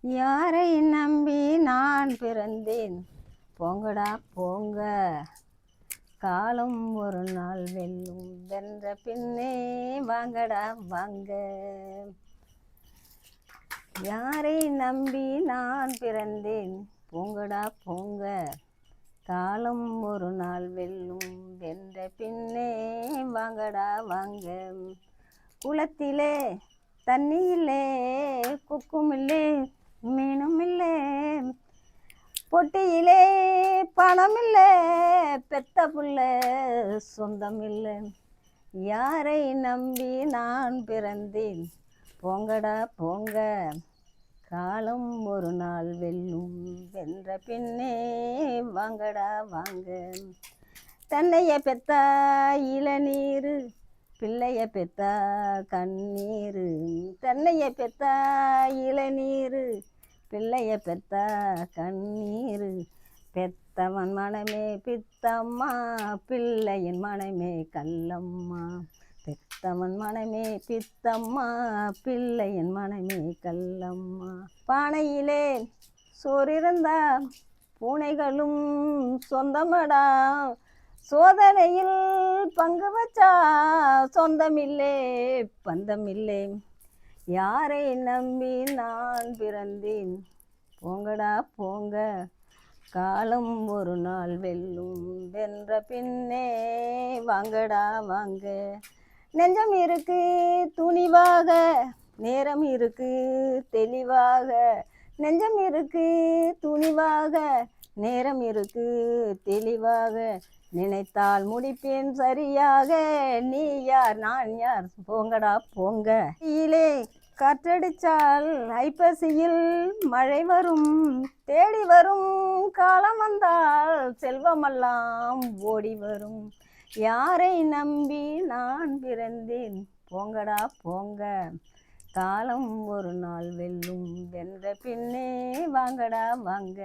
யாரை நம்பி நான் பிறந்தேன்? போங்கடா போங்க, காலம் ஒரு நாள் வெல்லும். வென்ற பின்னே வாங்கடா வாங்க. யாரை நம்பி நான் பிறந்தேன்? போங்கடா போங்க, காலம் ஒரு நாள் வெல்லும். வென்ற பின்னே வாங்கடா வாங்க. குளத்திலே தண்ணி இல்லை, குக்கும் இல்லை, மீனும் இல்லை, பொட்டியிலே பணம் இல்லை, பெத்த புள்ள சொந்தம் இல்லை. யாரை நம்பி நான் பிறந்தேன்? போங்கடா போங்க, காலம் ஒரு நாள் வெல்லும். வென்ற பின்னே வாங்கடா வாங்க. தன்னைய பெத்தா இளநீரு, பிள்ளைய பெத்தா கண்ணீரு. தன்னைய பெத்தா இளநீரு, பிள்ளைய பெத்தா கண்ணீரு. பெத்தவன் மனமே பித்தம்மா, பிள்ளையின் மனமே கல்லம்மா. பெத்தவன் மனமே பித்தம்மா, பிள்ளையின் மனமே கல்லம்மா. பானையிலே சோறிருந்தா பூனைகளும் சொந்தமடா, சோதனையில் பங்கு வச்சா சொந்தமில்லை பந்தமில்லை. யாரை நம்பி நான் பிறந்தேன்? போங்கடா போங்க, காலம் ஒரு நாள் வெல்லும். வென்ற பின்னே வாங்கடா வாங்க. நெஞ்சம் இருக்கு துணிவாக, நேரம் இருக்கு தெளிவாக. நெஞ்சம் இருக்கு துணிவாக, நேரம் இருக்கு தெளிவாக. நினைத்தால் முடிப்பேன் சரியாக. நீ யார் நான் யார்? போங்கடா போங்க. ஈலே காற்றடிச்சால் ஐப்பசியில் மழை வரும். தேடி வரும் காலம் வந்தால் செல்வமெல்லாம் ஓடி வரும். யாரை நம்பி நான் பிறந்தேன்? போங்கடா போங்க, காலம் ஒரு நாள் வெல்லும். வென்ற பின்னே வாங்கடா வாங்க.